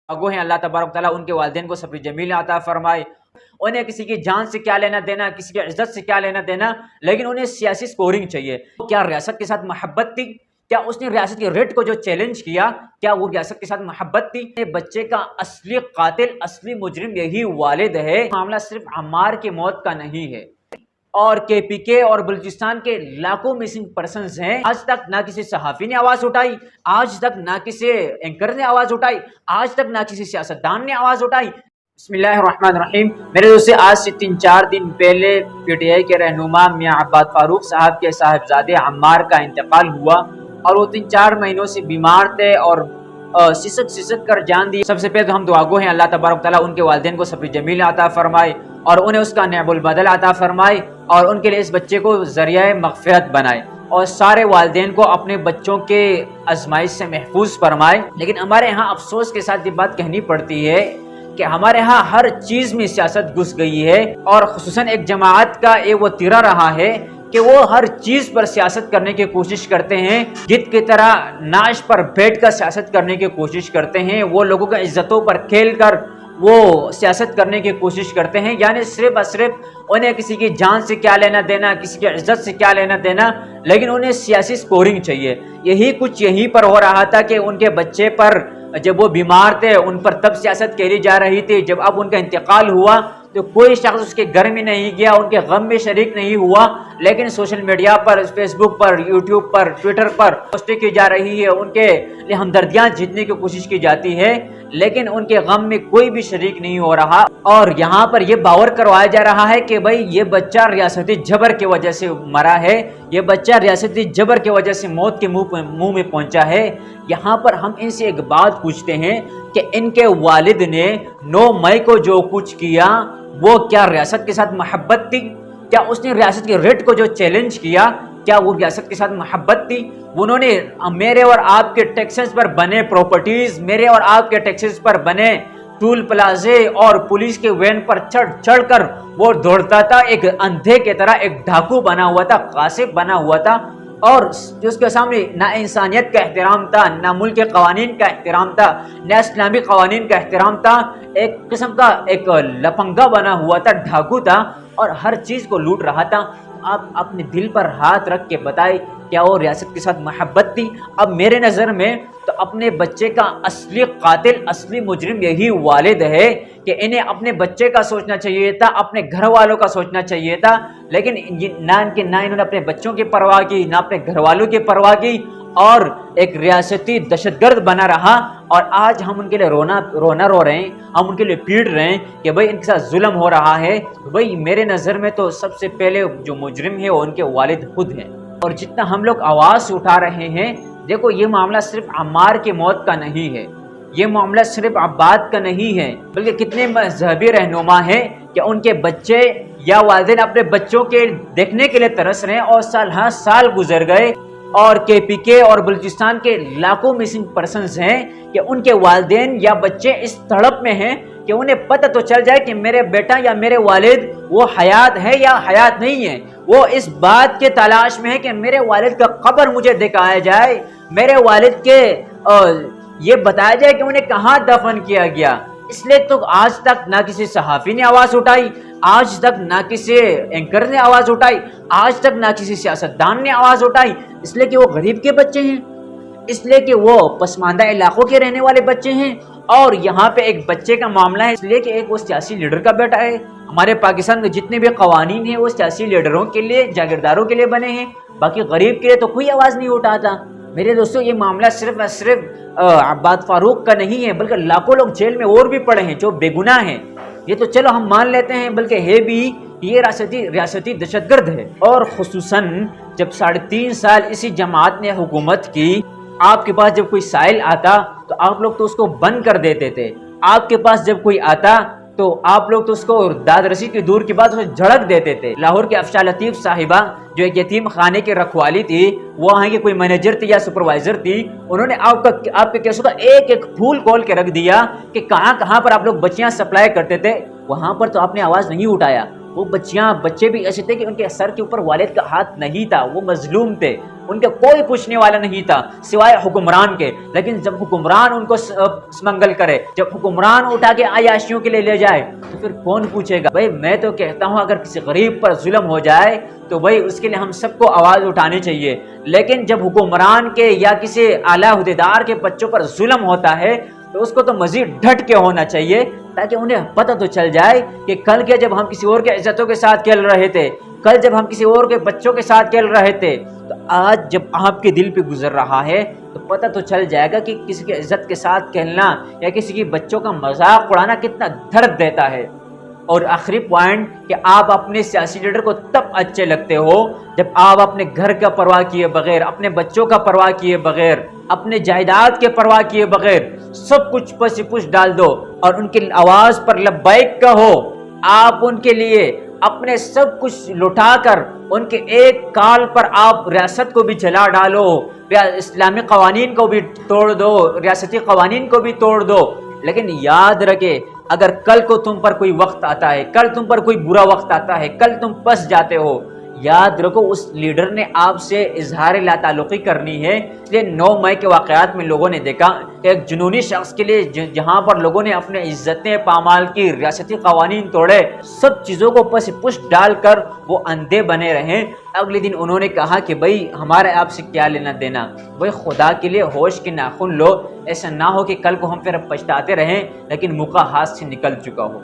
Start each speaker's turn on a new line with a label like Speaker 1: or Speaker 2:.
Speaker 1: आगो हैं, अल्लाह तबारक तआला उनके वालिदैन को सब्र जमील अता फरमाए। उन्हें किसी की जान से क्या लेना देना, किसी की इज्जत से क्या लेना देना, लेकिन उन्हें सियासी स्कोरिंग चाहिए। क्या रियासत के साथ मोहब्बत थी? क्या उसने रियासत की रेट को जो चैलेंज किया, क्या वो रियासत के साथ मोहब्बत थी? बच्चे का असली कातिल, असली मुजरिम यही वालिद है। मामला सिर्फ अम्मार की मौत का नहीं है, और केपीके और बलूचिस्तान के लाखों मिसिंग पर्सन्स हैं। आज तक ना किसी सहाफ़ी ने आवाज़ उठाई, आज तक ना किसी एंकर ने आवाज़ उठाई, आज तक ना किसी सियासतदान ने आवाज़ उठाई। बिस्मिल्लाहिर्रहमानिर्रहीम। मेरे दोस्त, आज से 3-4 दिन पहले पीटीआई के रहनुमा मियां अब्बास फारूक साहब के साहिबजादे अम्मार का इंतकाल हुआ, और वो 3-4 महीनों से बीमार थे और सिसक कर जान दी। सबसे पहले तो हम दुआगो हैं, अल्लाह तबारक तआला उनके वालिदैन को सब्र जमील अता फरमाए और उन्हें उसका नेबुल बदल अता फरमाए, और उनके लिए इस बच्चे को ज़रिया मग़फ़िरत बनाए, और सारे वालिदैन को अपने बच्चों के आज़माइश से महफूज फरमाए। लेकिन हमारे यहाँ अफसोस के साथ ये बात कहनी पड़ती है कि हमारे यहाँ हर चीज़ में सियासत घुस गई है, और ख़ुसूसन एक जमात का एक वो तिरा रहा है कि वो हर चीज़ पर सियासत करने की कोशिश करते हैं, गिद्ध की तरह नाश पर बैठ कर सियासत करने की कोशिश करते हैं। वो लोगों की इज्जतों पर खेल कर वो सियासत करने की कोशिश करते हैं, यानी सिर्फ और सिर्फ उन्हें किसी की जान से क्या लेना देना, किसी की इज्जत से क्या लेना देना, लेकिन उन्हें सियासी स्कोरिंग चाहिए। यही कुछ यहीं पर हो रहा था कि उनके बच्चे पर जब वो बीमार थे उन पर तब सियासत करी जा रही थी, जब अब उनका इंतकाल हुआ तो कोई शख्स उसके घर में नहीं गया, उनके गम में शरीक नहीं हुआ, लेकिन सोशल मीडिया पर, फेसबुक पर, यूट्यूब पर, ट्विटर पर पोस्टें की जा रही है, उनके लिए हमदर्दियाँ जीतने की कोशिश की जाती है, लेकिन उनके गम में कोई भी शरीक नहीं हो रहा। और यहाँ पर यह बावर करवाया जा रहा है कि भाई ये बच्चा रियासती जबर की वजह से मरा है, ये बच्चा रियासती जबर की वजह से मौत के मुंह में पहुंचा है। यहाँ पर हम इनसे एक बात पूछते हैं कि इनके वालिद ने 9 मई को जो कुछ किया वो क्या रियासत के साथ मोहब्बत थी? क्या उसने रियासत के रेट को जो चैलेंज किया, क्या वो रियासत के साथ मोहब्बत थी? उन्होंने मेरे और आपके टैक्सेस पर बने प्रॉपर्टीज, मेरे और आपके टैक्सेस पर बने टूल प्लाजे और पुलिस के वैन पर चढ़ कर वो दौड़ता था, एक अंधे की तरह, एक डाकू बना हुआ था, कासिब बना हुआ था, और जो उसके सामने ना इंसानियत का एहतराम था, ना मुल्क के कवानीन का एहतराम था, ना इस्लामी कवानीन का एहतराम था, एक किस्म का एक लफंगा बना हुआ था, डाकू था, और हर चीज़ को लूट रहा था। आप अपने दिल पर हाथ रख के बताए, क्या वो रियासत के साथ मोहब्बत थी? अब मेरे नज़र में तो अपने बच्चे का असली कातिल, असली मुजरिम यही वालिद है कि इन्हें अपने बच्चे का सोचना चाहिए था, अपने घर वालों का सोचना चाहिए था, लेकिन ना इन्होंने अपने बच्चों की परवाह की, ना अपने घर वालों की परवाह की, और एक रियासती दहशतगर्द बना रहा। और आज हम उनके लिए रोना रो रहे हैं, हम उनके लिए पीट रहे हैं कि भाई इनके साथ जुल्म हो रहा है। भाई मेरे नज़र में तो सबसे पहले जो मुजरिम है वो उनके वालिद खुद हैं। और जितना हम लोग आवाज़ उठा रहे हैं, देखो ये मामला सिर्फ अम्मार की मौत का नहीं है, ये मामला सिर्फ अब्बाद का नहीं है, बल्कि कितने मजहबी रहनुमा हैं कि उनके बच्चे या वालिदैन अपने बच्चों के देखने के लिए तरस रहे हैं, और साल गुजर गए, और केपीके और बलूचिस्तान के लाखों मिसिंग पर्सन्स हैं कि उनके वालिदैन या बच्चे इस तड़प में हैं कि उन्हें पता तो चल जाए कि मेरे बेटा या मेरे वालिद वो हयात है या हयात नहीं है। वो इस बात के तलाश में है कि मेरे वालिद का कब्र मुझे दिखाया जाए, मेरे वालिद के ये बताया जाए कि उन्हें कहाँ दफन किया गया। इसलिए तो आज तक ना किसी सहाफ़ी ने आवाज़ उठाई, आज तक ना किसी एंकर ने आवाज़ उठाई, आज तक ना किसी सियासतदान ने आवाज़ उठाई, इसलिए कि वो गरीब के बच्चे हैं, इसलिए कि वो पसमानदा इलाकों के रहने वाले बच्चे हैं। और यहाँ पे एक बच्चे का मामला है इसलिए कि एक वो सियासी लीडर का बेटा है। हमारे पाकिस्तान में जितने भी कवानीन हैं वो सियासी लीडरों के लिए, जागीरदारों के लिए बने हैं, बाकी गरीब के लिए तो कोई आवाज़ नहीं उठाता। मेरे दोस्तों, ये मामला सिर्फ अब्बास फारूक का नहीं है, बल्कि लाखों लोग जेल में और भी पड़े हैं जो बेगुनाह हैं। ये तो चलो हम मान लेते हैं, बल्कि है भी ये रियासती दहशतगर्द है। और खुसूसन जब 3.5 साल इसी जमात ने हुकूमत की, आपके पास जब कोई साइल आता तो आप लोग तो उसको बंद कर देते थे, आपके पास जब कोई आता तो आप लोग तो उसको दाद रसी की दूर की बात उसे झड़क देते थे। लाहौर के अफशा लतीफ़ साहिबा जो एक यतीम खाने की रखवाली थी, वो वहाँ की कोई मैनेजर थी या सुपरवाइजर थी, उन्होंने आपके केसों का एक एक फूल खोल के रख दिया कि कहाँ पर आप लोग बच्चियाँ सप्लाई करते थे, वहाँ पर तो आपने आवाज़ नहीं उठाया। वो बच्चे भी ऐसे थे कि उनके सर के ऊपर वालिद का हाथ नहीं था, वो मजलूम थे, ان کے کوئی پوچھنے والا نہیں تھا سوائے حکمران کے. لیکن جب حکمران ان کو سمنگل کرے، جب حکمران اٹھا کے عیاشیوں کے لیے لے جائے، تو پھر کون پوچھے گا؟ بھائی میں تو کہتا ہوں اگر کسی غریب پر ظلم ہو جائے تو بھائی اس کے لیے ہم سب کو آواز اٹھانی چاہیے. لیکن جب حکمران کے یا کسی اعلیٰ عہدیدار کے بچوں پر ظلم ہوتا ہے تو اس کو تو مزید ڈٹ کے ہونا چاہیے، تاکہ انہیں پتہ تو چل جائے کہ کل کے جب ہم کسی اور کے عزتوں کے ساتھ کھیل رہے تھے، کل جب ہم کسی اور کے بچوں کے ساتھ کھیل رہے تھے، تو آج جب آپ کے دل پہ گزر رہا ہے تو پتہ تو چل جائے گا کہ کسی کی عزت کے ساتھ کھیلنا یا کسی کی بچوں کا مذاق اڑانا کتنا درد دیتا ہے. اور آخری پوائنٹ کہ آپ اپنے سیاسی لیڈر کو تب اچھے لگتے ہو جب آپ اپنے گھر کا پرواہ کیے بغیر، اپنے بچوں کا پرواہ کیے بغیر، اپنے جائیداد کے پرواہ کیے بغیر سب کچھ پس پش ڈال دو اور ان کی آواز پر لبیک کہو. آپ ان کے لیے اپنے سب کچھ لٹا کر ان کے ایک کال پر آپ ریاست کو بھی جلا ڈالو، اسلامی قوانین کو بھی توڑ دو، ریاستی قوانین کو بھی توڑ دو. لیکن یاد رکھے اگر کل کو تم پر کوئی وقت آتا ہے، کل تم پر کوئی برا وقت آتا ہے، کل تم پس جاتے ہو، یاد رکھو اس لیڈر نے آپ سے اظہار لا تعلقی کرنی ہے. اس لیے 9 مئی کے واقعات میں لوگوں نے دیکھا کہ ایک جنونی شخص کے لیے جہاں پر لوگوں نے اپنے عزتیں پامال کی، ریاستی قوانین توڑے، سب چیزوں کو پس پش ڈال کر وہ اندھے بنے رہے. اگلے دن انہوں نے کہا کہ بھائی ہمارے آپ سے کیا لینا دینا، بھائی خدا کے لیے ہوش کے ناخن لو، ایسا نہ ہو کہ کل کو ہم پھر پچھتاتے رہیں لیکن موقع ہاتھ سے نکل چکا ہو.